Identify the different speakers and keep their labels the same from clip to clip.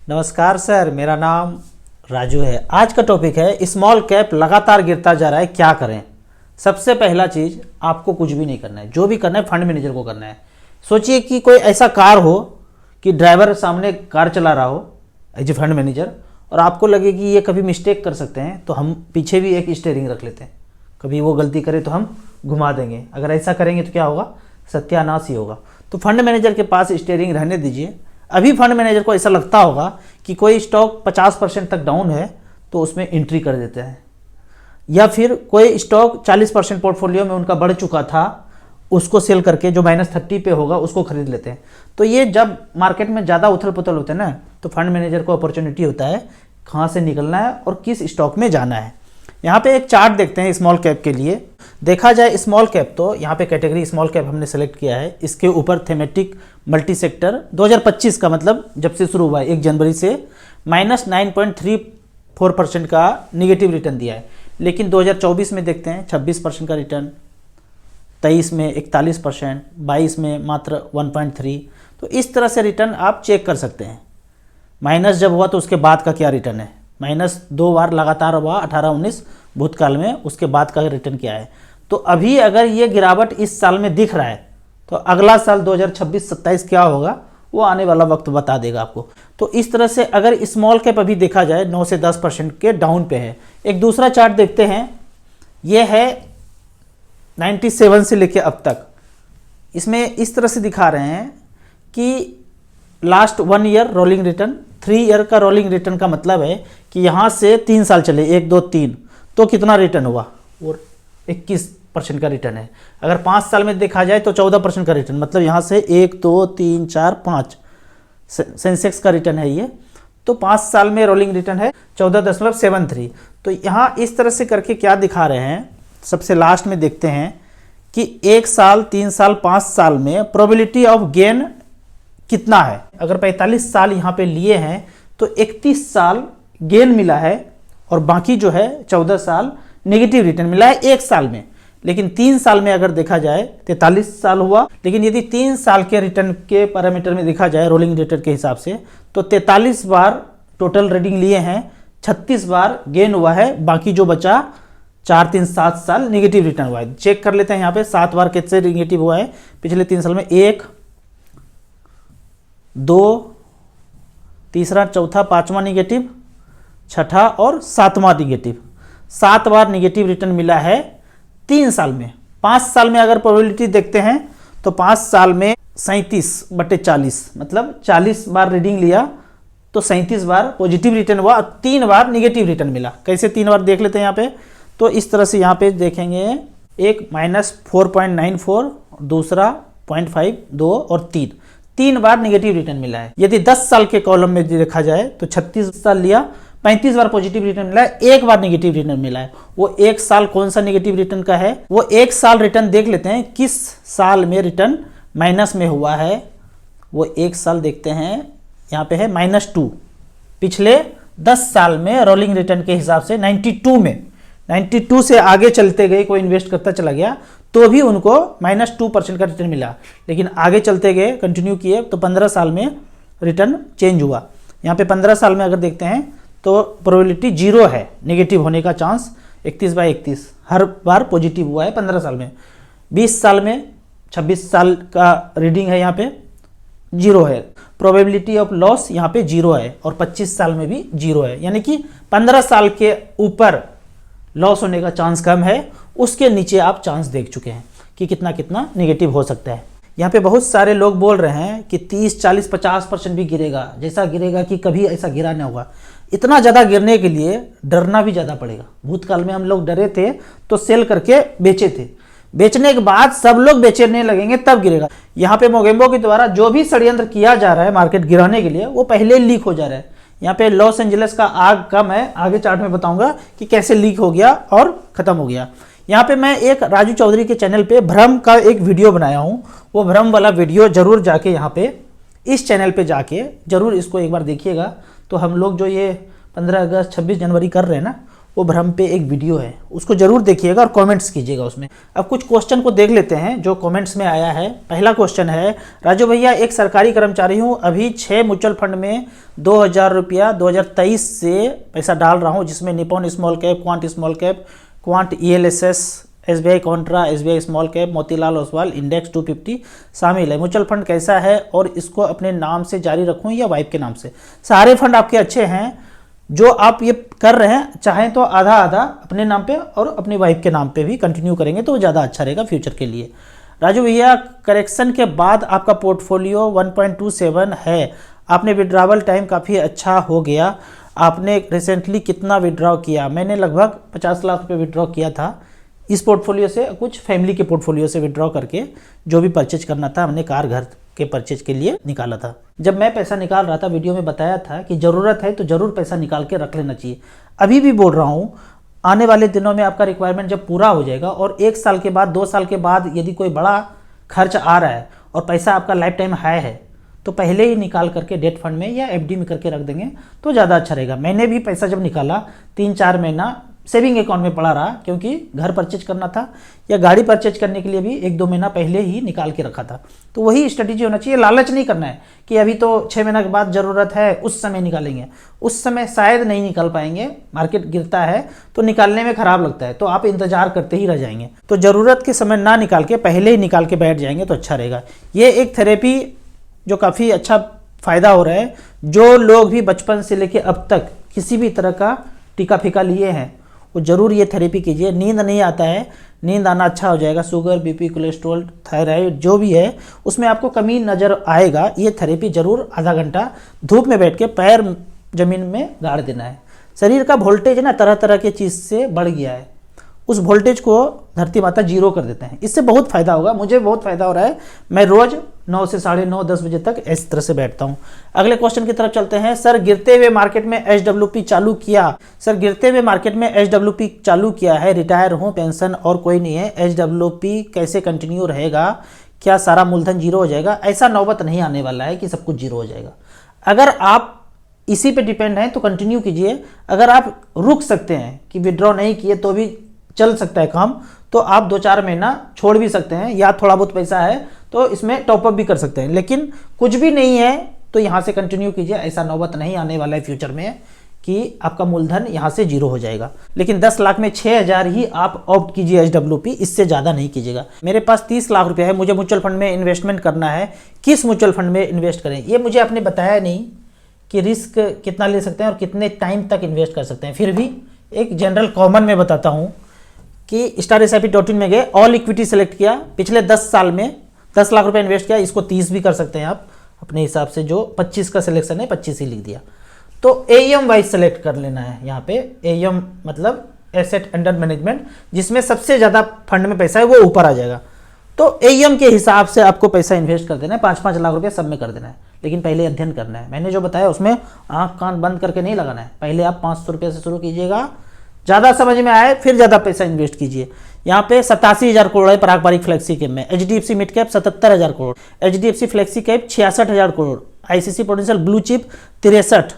Speaker 1: नमस्कार सर, मेरा नाम राजू है। आज का टॉपिक है स्मॉल कैप लगातार गिरता जा रहा है, क्या करें। सबसे पहला चीज़, आपको कुछ भी नहीं करना है। जो भी करना है फंड मैनेजर को करना है। सोचिए कि कोई ऐसा कार हो कि ड्राइवर सामने कार चला रहा हो एज ए फंड मैनेजर, और आपको लगे कि ये कभी मिस्टेक कर सकते हैं, तो हम पीछे भी एक स्टीयरिंग रख लेते हैं। कभी वो गलती करे तो हम घुमा देंगे। अगर ऐसा करेंगे तो क्या होगा, सत्यानाश ही होगा। तो फंड मैनेजर के पास स्टीयरिंग रहने दीजिए। अभी फंड मैनेजर को ऐसा लगता होगा कि कोई स्टॉक 50% तक डाउन है तो उसमें एंट्री कर देते हैं, या फिर कोई स्टॉक 40% पोर्टफोलियो में उनका बढ़ चुका था, उसको सेल करके जो -30 पे होगा उसको खरीद लेते हैं। तो ये जब मार्केट में ज़्यादा उथल पुथल होते हैं ना, तो फंड मैनेजर को अपॉर्चुनिटी होता है कहाँ से निकलना है और किस स्टॉक में जाना है। यहाँ पे एक चार्ट देखते हैं स्मॉल कैप के लिए। देखा जाए स्मॉल कैप, तो यहाँ पे कैटेगरी स्मॉल कैप हमने सेलेक्ट किया है। इसके ऊपर थेमेटिक मल्टी सेक्टर 2025 का मतलब जब से शुरू हुआ है 1 जनवरी से -9.34% का निगेटिव रिटर्न दिया है। लेकिन 2024 में देखते हैं 26% का रिटर्न, 23 में 41%, 22 में मात्र 1.3। तो इस तरह से रिटर्न आप चेक कर सकते हैं। माइनस जब हुआ तो उसके बाद का क्या रिटर्न है। माइनस 2 बार लगातार हुआ 18-19 भूतकाल में, उसके बाद का रिटर्न क्या है। तो अभी अगर ये गिरावट इस साल में दिख रहा है तो अगला साल 2026-27 क्या होगा वो आने वाला वक्त बता देगा आपको। तो इस तरह से अगर स्मॉल कैप अभी देखा जाए 9 से 10% के डाउन पे है। एक दूसरा चार्ट देखते हैं, ये है 97 से लेके अब तक। इसमें इस तरह से दिखा रहे हैं कि last 1 year rolling return, 3 year का रोलिंग रिटर्न का मतलब है कि यहाँ से 3 साल चले, 1, 2, 3, तो कितना रिटर्न हुआ, और 21% का रिटर्न है। अगर 5 साल में देखा जाए तो 14% का रिटर्न, मतलब यहाँ से 1, 2, 3, 4, 5 सेंसेक्स का रिटर्न है ये। तो 5 साल में रोलिंग रिटर्न है 14.73। तो यहाँ इस तरह से करके क्या दिखा रहे हैं, सबसे लास्ट में देखते हैं कि 1 साल, 3 साल, 5 साल में प्रोबेबिलिटी ऑफ गेन कितना है। अगर 45 साल यहाँ पे लिए हैं तो 31 साल गेन मिला है, और बाकी जो है 14 साल नेगेटिव रिटर्न मिला है 1 साल में। लेकिन 3 साल में अगर देखा जाए 43 साल हुआ। लेकिन यदि 3 साल के रिटर्न के पैरामीटर में देखा जाए रोलिंग रिटर्न के हिसाब से, तो 43 बार टोटल रीडिंग लिए हैं, 36 बार गेन हुआ है, बाकी जो बचा 4, 3, 7 साल नेगेटिव रिटर्न हुआ है। चेक कर लेते हैं यहाँ पे 7 बार कैसे नेगेटिव हुआ है पिछले 3 साल में। 1, 2, तीसरा, चौथा, 5वां निगेटिव, 6ठा और 7वां निगेटिव। 7 बार निगेटिव रिटर्न मिला है 3 साल में। 5 साल में अगर प्रोबेबिलिटी देखते हैं तो 5 साल में 37/40, मतलब 40 बार रीडिंग लिया तो 37 बार पॉजिटिव रिटर्न हुआ, 3 बार निगेटिव रिटर्न मिला। कैसे 3 बार देख लेते हैं यहाँ पे। तो इस तरह से यहाँ पे देखेंगे, एक -4.94, दूसरा 0.5, 2 और 3 बार निगेटिव रिटर्न मिला है। यदि 10 साल के कॉलम में देखा जाए तो 36 साल लिया, 35 बार पॉजिटिव रिटर्न मिला है, 1 बार निगेटिव रिटर्न मिला है। वो 1 साल कौन सा निगेटिव रिटर्न का है, वो 1 साल रिटर्न देख लेते हैं किस साल में रिटर्न माइनस में हुआ है। वो 1 साल देखते हैं, यहाँ पे है -2। पिछले 10 साल में रोलिंग रिटर्न के हिसाब से 92 में, 92 से आगे चलते गए, कोई इन्वेस्ट करता चला गया तो भी उनको -2% का रिटर्न मिला। लेकिन आगे चलते गए, कंटिन्यू किए, तो 15 साल में रिटर्न चेंज हुआ। यहाँ पे 15 साल में अगर देखते हैं तो प्रोबेबिलिटी 0 है, नेगेटिव होने का चांस 31/31, हर बार पॉजिटिव हुआ है 15 साल में। 20 साल में 26 साल का रीडिंग है, यहाँ पे 0 है। प्रोबेबिलिटी ऑफ लॉस यहाँ पे 0 है, और 25 साल में भी 0 है। यानी कि 15 साल के ऊपर लॉस होने का चांस कम है, उसके नीचे आप चांस देख चुके हैं कि कितना कितना नेगेटिव हो सकता है। यहाँ पे बहुत सारे लोग बोल रहे हैं कि 30, 40, 50% भी गिरेगा, जैसा गिरेगा कि कभी ऐसा गिरा नहीं होगा। इतना ज़्यादा गिरने के लिए डरना भी ज़्यादा पड़ेगा। भूतकाल में हम लोग डरे थे तो सेल करके बेचे थे, बेचने के बाद सब लोग बेचने लगेंगे तब गिरेगा। यहाँ पे मोगेम्बो के द्वारा जो भी षड्यंत्र किया जा रहा है मार्केट गिराने के लिए, वो पहले लीक हो जा रहा है। यहाँ पे लॉस एंजलिस का आग कम है, आगे चार्ट में बताऊंगा कि कैसे लीक हो गया और खत्म हो गया। यहाँ पे मैं एक राजू चौधरी के चैनल पे भ्रम का एक वीडियो बनाया हूँ, वो भ्रम वाला वीडियो जरूर जाके यहाँ पे इस चैनल पे जाके जरूर इसको एक बार देखिएगा। तो हम लोग जो ये 15 अगस्त 26 जनवरी कर रहे हैं ना, वो भ्रम पे एक वीडियो है, उसको जरूर देखिएगा और कमेंट्स कीजिएगा उसमें। अब कुछ क्वेश्चन को देख लेते हैं जो कमेंट्स में आया है। पहला क्वेश्चन है, राजू भैया एक सरकारी कर्मचारी हूँ, अभी 6 म्यूचुअल फंड में 2000 रुपया 2023 से पैसा डाल रहा हूँ, जिसमें Nippon small cap, quant small cap, quant ELSS, SBI Contra, SBI small cap, Motilal Oswal, index 250 शामिल है। म्यूचुअल फंड कैसा है और इसको अपने नाम से जारी रखूं या वाइफ के नाम से? सारे फंड आपके अच्छे हैं जो आप ये कर रहे हैं, चाहें तो आधा आधा अपने नाम पे और अपनी वाइफ के नाम पे भी कंटिन्यू करेंगे तो ज़्यादा अच्छा रहेगा फ्यूचर के लिए। राजू भैया करेक्शन के बाद आपका पोर्टफोलियो 1.27 है, आपने विड्रॉवल टाइम काफ़ी अच्छा हो गया, आपने रिसेंटली कितना विड्रॉ किया? मैंने लगभग 50 लाख रुपये विड्रॉ किया था इस पोर्टफोलियो से, कुछ फैमिली के पोर्टफोलियो से विड्रॉ करके जो भी परचेज करना था हमने कार घर के परचेज के लिए निकाला था। जब मैं पैसा निकाल रहा था वीडियो में बताया था कि ज़रूरत है तो ज़रूर पैसा निकाल के रख लेना चाहिए। अभी भी बोल रहा हूँ, आने वाले दिनों में आपका रिक्वायरमेंट जब पूरा हो जाएगा और 1 साल के बाद 2 साल के बाद यदि कोई बड़ा खर्च आ रहा है और पैसा आपका लाइफ टाइम हाई है तो पहले ही निकाल करके डेट फंड में या FD में करके रख देंगे तो ज़्यादा अच्छा रहेगा। मैंने भी पैसा जब निकाला 3-4 महीना सेविंग अकाउंट में पड़ा रहा, क्योंकि घर परचेज करना था या गाड़ी परचेज करने के लिए भी 1-2 महीना पहले ही निकाल के रखा था। तो वही स्ट्रेटेजी होना चाहिए, लालच नहीं करना है कि अभी तो 6 महीने के बाद ज़रूरत है उस समय निकालेंगे, उस समय शायद नहीं निकाल पाएंगे, मार्केट गिरता है तो निकालने में ख़राब लगता है तो आप इंतजार करते ही रह जाएंगे। तो ज़रूरत के समय ना निकाल के पहले ही निकाल के बैठ जाएंगे तो अच्छा रहेगा। ये एक थेरेपी जो काफ़ी अच्छा फ़ायदा हो रहा है, जो लोग भी बचपन से लेके अब तक किसी भी तरह का टीका फीका लिए हैं वो ज़रूर ये थेरेपी कीजिए। नींद नहीं आता है, नींद आना अच्छा हो जाएगा। शुगर, BP, कोलेस्ट्रॉल, थायराइड जो भी है उसमें आपको कमी नज़र आएगा। ये थेरेपी ज़रूर आधा घंटा धूप में बैठ के पैर ज़मीन में गाड़ देना है। शरीर का वोल्टेज ना तरह तरह के चीज़ से बढ़ गया है, उस वोल्टेज को धरती माता 0 कर देते हैं। इससे बहुत फ़ायदा होगा, मुझे बहुत फ़ायदा हो रहा है। मैं रोज़ 9 से 9:30 10 बजे तक इस तरह से बैठता हूँ। अगले क्वेश्चन की तरफ चलते हैं। सर गिरते हुए मार्केट में SWP चालू किया, सर गिरते हुए मार्केट में SWP चालू किया है, रिटायर हूँ, पेंशन और कोई नहीं है, SWP कैसे कंटिन्यू रहेगा? क्या सारा मूलधन 0 हो जाएगा? ऐसा नौबत नहीं आने वाला है कि सब कुछ 0 हो जाएगा। अगर आप इसी पे डिपेंड हैं तो कंटिन्यू कीजिए। अगर आप रुक सकते हैं कि विड्रॉ नहीं किए तो भी चल सकता है काम, तो आप 2-4 महीना छोड़ भी सकते हैं, या थोड़ा बहुत पैसा है तो इसमें टॉपअप भी कर सकते हैं। लेकिन कुछ भी नहीं है तो यहाँ से कंटिन्यू कीजिए, ऐसा नौबत नहीं आने वाला है फ्यूचर में कि आपका मूलधन यहाँ से 0 हो जाएगा। लेकिन 10 लाख में 6000 ही आप ऑप्ट कीजिए SWP, इससे ज़्यादा नहीं कीजिएगा। मेरे पास 30 लाख रुपया है, मुझे म्यूचुअल फंड में इन्वेस्टमेंट करना है, किस म्यूचुअल फंड में इन्वेस्ट करें? ये मुझे आपने बताया नहीं कि रिस्क कितना ले सकते हैं और कितने टाइम तक इन्वेस्ट कर सकते हैं। फिर भी एक जनरल कॉमन में बताता हूँ कि StarSIP.in में गए, ऑल इक्विटी सेलेक्ट किया, पिछले 10 साल में 10 लाख रुपए इन्वेस्ट किया, इसको 30 भी कर सकते हैं आप अपने हिसाब से, जो 25 का सिलेक्शन है 25 ही लिख दिया। तो AUM वाइज सेलेक्ट कर लेना है। यहाँ पे AUM मतलब एसेट अंडर मैनेजमेंट, जिसमें सबसे ज़्यादा फंड में पैसा है वो ऊपर आ जाएगा। तो AUM के हिसाब से आपको पैसा इन्वेस्ट कर देना है, 5-5 लाख रुपये सब में कर देना है। लेकिन पहले अध्ययन करना है, मैंने जो बताया उसमें आँख कान बंद करके नहीं लगाना है। पहले आप 500 रुपये से शुरू कीजिएगा, ज़्यादा समझ में आए फिर ज़्यादा पैसा इन्वेस्ट कीजिए। यहाँ पे 87,000 करोड़ है पारंपरिक फ्लेक्सी कैप में, HDFC mid cap 77,000 crore, HDFC flexi cap 66,000 crore, ICICI prudential blue chip 63,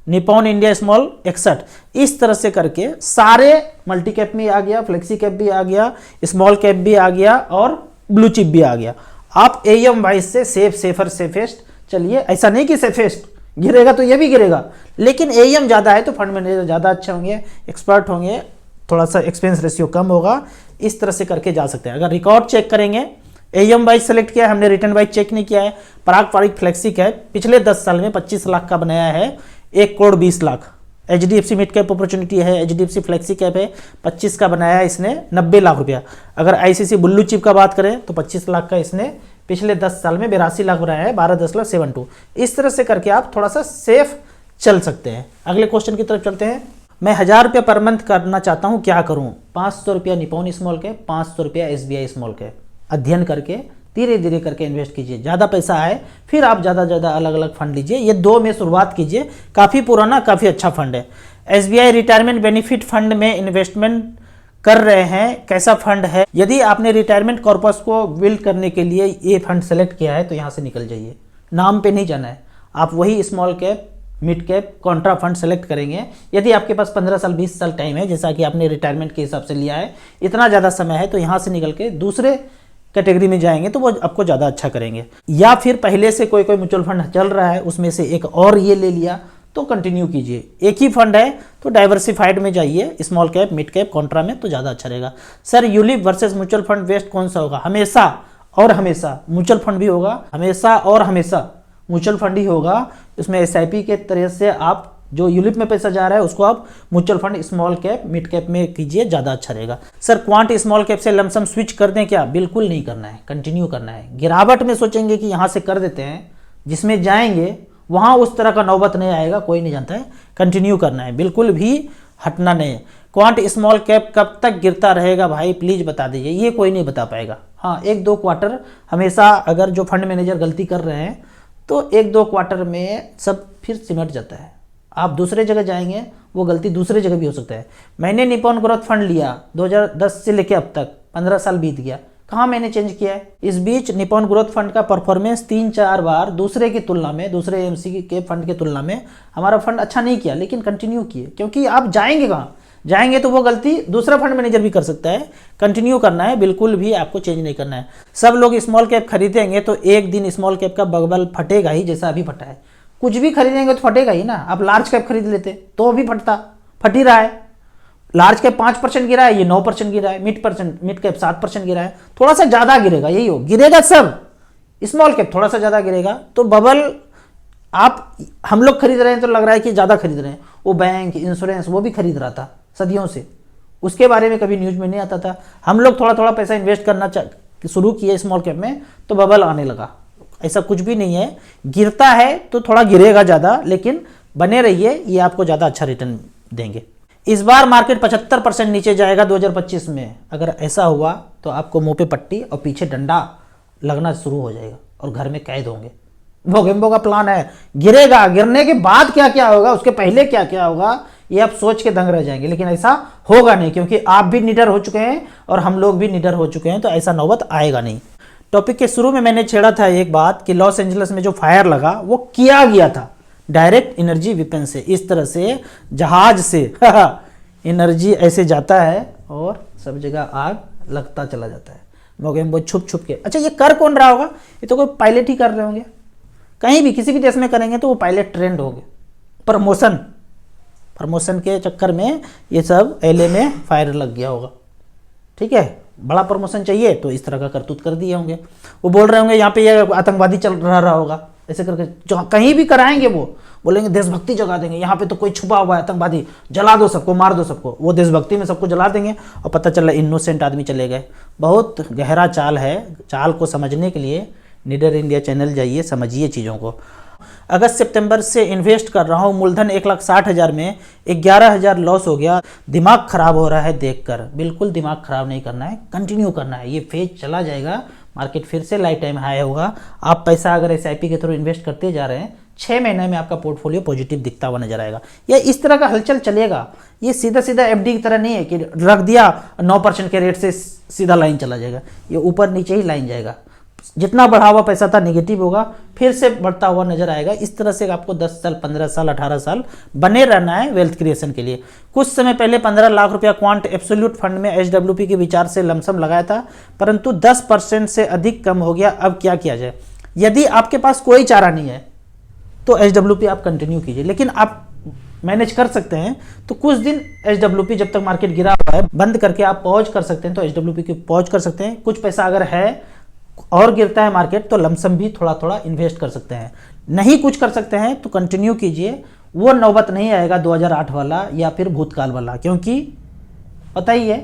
Speaker 1: Nippon India small 61। इस तरह से करके सारे मल्टी कैप में आ गया, फ्लेक्सी कैप भी आ गया, स्मॉल कैप भी आ गया और ब्लू चिप भी आ गया। आप AUM वाइज से सेफेस्ट चलिए। ऐसा नहीं कि सेफेस्ट गिरेगा तो ये भी गिरेगा, लेकिन AUM ज़्यादा है तो फंड मैनेजर ज़्यादा अच्छे होंगे, एक्सपर्ट होंगे, थोड़ा सा एक्सपेंस रेशियो कम होगा। इस तरह से करके जा सकते हैं। अगर रिकॉर्ड चेक करेंगे, AUM वाइज सेलेक्ट किया है हमने, रिटर्न वाइज चेक नहीं किया है। पारंपरिक फ्लेक्सी कैप पिछले 10 साल में 25 लाख का बनाया है, 1 crore 20 lakh. HDFC mid cap opportunity है, HDFC फ्लेक्सी कैप है, 25 का बनाया है इसने, 90 लाख रुपया। अगर ICICI ब्लू चिप का बात करें तो 25 लाख का इसने पिछले 10 साल में 82 लाख बनाया है, 12.72। इस तरह से करके आप थोड़ा सा सेफ चल सकते हैं। अगले क्वेश्चन की तरफ चलते हैं। मैं 1000 रुपया पर मंथ करना चाहता हूँ, क्या करूँ? 500 रुपया निपॉन स्मॉल कैप, 500 रुपया SBI स्मॉल कैप। अध्ययन करके धीरे धीरे करके इन्वेस्ट कीजिए। ज़्यादा पैसा आए फिर आप ज़्यादा अलग अलग फंड लीजिए। ये 2 में शुरुआत कीजिए, काफ़ी पुराना काफ़ी अच्छा फंड है। SBI रिटायरमेंट बेनिफिट फंड में इन्वेस्टमेंट कर रहे हैं, कैसा फंड है? यदि आपने रिटायरमेंट कॉर्पस को बिल्ड करने के लिए ये फंड सेलेक्ट किया है तो यहाँ से निकल जाइए, नाम पे नहीं जाना है। आप वही small cap mid cap Contra fund select करेंगे, यदि आपके पास 15 साल 20 साल टाइम है, जैसा कि आपने रिटायरमेंट के हिसाब से लिया है, इतना ज़्यादा समय है, तो यहाँ से निकल के दूसरे कैटेगरी में जाएंगे तो वो आपको ज़्यादा अच्छा करेंगे। या फिर पहले से कोई म्यूचुअल फंड चल रहा है, उसमें से एक और ये ले लिया तो कंटिन्यू कीजिए। एक ही फंड है तो डाइवर्सिफाइड में जाइए, small cap mid cap Contra में, तो ज़्यादा अच्छा रहेगा। Sir ULIP versus mutual fund best कौन सा होगा? हमेशा और हमेशा म्यूचुअल फंड भी होगा, हमेशा और हमेशा म्यूचुअल फंड ही होगा। इसमें एसआईपी के तरह से आप जो यूलिप में पैसा जा रहा है उसको आप mutual fund small cap mid cap में कीजिए, ज़्यादा अच्छा रहेगा। सर क्वांट स्मॉल कैप से लमसम स्विच कर दें क्या? बिल्कुल नहीं करना है, कंटिन्यू करना है। गिरावट में सोचेंगे कि यहाँ से कर देते हैं, जिसमें जाएंगे वहाँ उस तरह का नौबत नहीं आएगा, कोई नहीं जानता है। कंटिन्यू करना है, बिल्कुल भी हटना नहीं है। क्वांट स्मॉल कैप कब तक गिरता रहेगा भाई, प्लीज़ बता दीजिए। ये कोई नहीं बता पाएगा। हाँ, 1-2 क्वार्टर हमेशा, अगर जो फंड मैनेजर गलती कर रहे हैं तो 1-2 क्वार्टर में सब फिर सिमट जाता है। आप दूसरे जगह जाएंगे, वो गलती दूसरे जगह भी हो सकता है। मैंने निपॉन ग्रोथ फंड लिया 2010 से लेकर अब तक 15 साल बीत गया, कहाँ मैंने चेंज किया है? इस बीच निपॉन ग्रोथ फंड का परफॉर्मेंस 3-4 बार दूसरे की तुलना में, दूसरे एमसी के फंड की तुलना में हमारा फंड अच्छा नहीं किया, लेकिन कंटिन्यू किए। क्योंकि आप जाएंगे कहाँ, जाएंगे तो वो गलती दूसरा फंड मैनेजर भी कर सकता है। कंटिन्यू करना है, बिल्कुल भी आपको चेंज नहीं करना है। सब लोग स्मॉल कैप खरीदेंगे तो एक दिन स्मॉल कैप का बबल फटेगा ही, जैसा अभी फटा है। कुछ भी खरीदेंगे तो फटेगा ही ना। आप लार्ज कैप खरीद लेते तो भी फट ही रहा है। लार्ज कैप 5% गिरा है, ये 9% गिरा है। मिड कैप 7% गिरा है, थोड़ा सा ज़्यादा गिरेगा, यही हो गिरेगा सब। स्मॉल कैप थोड़ा सा ज़्यादा गिरेगा, तो बबल हम लोग खरीद रहे हैं तो लग रहा है कि ज़्यादा खरीद रहे हैं। वो बैंक इंश्योरेंस वो भी खरीद रहा था सदियों से, उसके बारे में कभी न्यूज़ में नहीं आता था। हम लोग थोड़ा थोड़ा पैसा इन्वेस्ट करना शुरू किए स्मॉल कैप में तो बबल आने लगा। ऐसा कुछ भी नहीं है, गिरता है तो थोड़ा गिरेगा ज़्यादा, लेकिन बने रहिए, ये आपको ज़्यादा अच्छा रिटर्न देंगे। इस बार मार्केट 75% नीचे जाएगा 2025 में। अगर ऐसा हुआ तो आपको मुंह पे पट्टी और पीछे डंडा लगना शुरू हो जाएगा और घर में कैद होंगे। मोगेम्बो का प्लान है, गिरेगा, गिरने के बाद क्या क्या होगा, उसके पहले क्या क्या होगा, ये आप सोच के दंग रह जाएंगे। लेकिन ऐसा होगा नहीं, क्योंकि आप भी निडर हो चुके हैं और हम लोग भी निडर हो चुके हैं, तो ऐसा नौबत आएगा नहीं। टॉपिक के शुरू में मैंने छेड़ा था एक बात कि लॉस एंजल्स में जो फायर लगा वो किया गया था डायरेक्ट एनर्जी वेपन से। इस तरह से जहाज से एनर्जी ऐसे जाता है और सब जगह आग लगता चला जाता है। मोगेम्बो छुप छुप के। अच्छा, ये कर कौन रहा होगा? ये तो कोई पायलट ही कर रहे होंगे। कहीं भी किसी भी देश में करेंगे तो वो पायलट ट्रेंड होंगे। प्रमोशन के चक्कर में ये सब एलए में फायर लग गया होगा। ठीक है, बड़ा प्रमोशन चाहिए तो इस तरह का करतूत कर दिए होंगे। वो बोल रहे होंगे यहाँ पे ये आतंकवादी चल रहा होगा, ऐसे करके कहीं भी कराएंगे वो बोलेंगे देशभक्ति जगा देंगे, यहाँ पे तो कोई छुपा हुआ है आतंकवादी, जला दो सबको, मार दो सबको। वो देशभक्ति में सबको जला देंगे और पता चला इनोसेंट आदमी चले गए। बहुत गहरा चाल है। चाल को समझने के लिए निडर इंडिया चैनल जाइए, समझिए चीज़ों को। अगस्त सितंबर से इन्वेस्ट कर रहा हूँ, मूलधन 1,60,000 में 11,000 लॉस हो गया। दिमाग खराब हो रहा है देखकर। बिल्कुल दिमाग खराब नहीं करना है, कंटिन्यू करना है। ये फेज चला जाएगा, मार्केट फिर से लाइफ टाइम हाई होगा। आप पैसा अगर एसआईपी के थ्रू इन्वेस्ट करते जा रहे हैं, 6 महीने में आपका पोर्टफोलियो पॉजिटिव दिखता हुआ नजर आएगा। या इस तरह का हलचल चलेगा। ये सीधा सीधा एफडी की तरह नहीं है कि रख दिया 9% के रेट से सीधा लाइन चला जाएगा। ये ऊपर नीचे ही लाइन जाएगा। जितना बढ़ा हुआ पैसा था नेगेटिव होगा, फिर से बढ़ता हुआ नजर आएगा। इस तरह से आपको 10 साल 15 साल 18 साल बने रहना है वेल्थ क्रिएशन के लिए। कुछ समय पहले 15 लाख रुपया क्वांट एब्सोल्यूट फंड में एचडब्ल्यूपी के विचार से लमसम लगाया था, परंतु 10% से अधिक कम हो गया। अब क्या किया जाए? यदि आपके पास कोई चारा नहीं है तो एचडब्ल्यूपी आप कंटिन्यू कीजिए, लेकिन आप मैनेज कर सकते हैं तो कुछ दिन एचडब्ल्यूपी जब तक मार्केट गिरा हुआ है बंद करके आप पॉज कर सकते हैं, तो एचडब्ल्यूपी की पॉज कर सकते हैं। कुछ पैसा अगर है और गिरता है मार्केट तो लमसम भी थोड़ा थोड़ा इन्वेस्ट कर सकते हैं। नहीं कुछ कर सकते हैं तो कंटिन्यू कीजिए। वो नौबत नहीं आएगा 2008 वाला या फिर भूतकाल वाला, क्योंकि पता ही है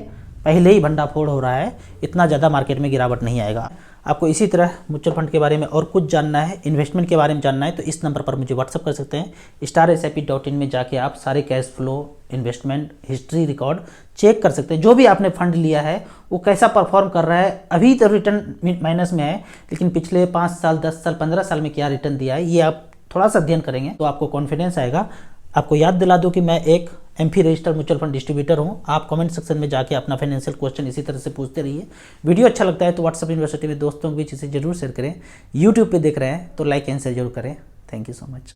Speaker 1: पहले ही भंडाफोड़ हो रहा है, इतना ज़्यादा मार्केट में गिरावट नहीं आएगा। आपको इसी तरह म्यूचुअल फंड के बारे में और कुछ जानना है, इन्वेस्टमेंट के बारे में जानना है, तो इस नंबर पर मुझे व्हाट्सअप कर सकते हैं। StarSIP.in में जाके आप सारे cash flow, investment history record check कर सकते हैं। जो भी आपने फंड लिया है वो कैसा परफॉर्म कर रहा है। अभी तो रिटर्न माइनस में है, लेकिन पिछले 5 साल 10 साल 15 साल में क्या रिटर्न दिया है, ये आप थोड़ा सा अध्ययन करेंगे तो आपको कॉन्फिडेंस आएगा। आपको याद दिला दूं कि मैं एक MP registered mutual fund distributor हूं। आप कमेंट सेक्शन में जाके अपना फाइनेंशियल क्वेश्चन इसी तरह से पूछते रहिए। वीडियो अच्छा लगता है तो व्हाट्सएप यूनिवर्सिटी में दोस्तों के बीच इसे जरूर शेयर करें। यूट्यूब पे देख रहे हैं तो लाइक एंड शेयर जरूर करें। Thank you so much.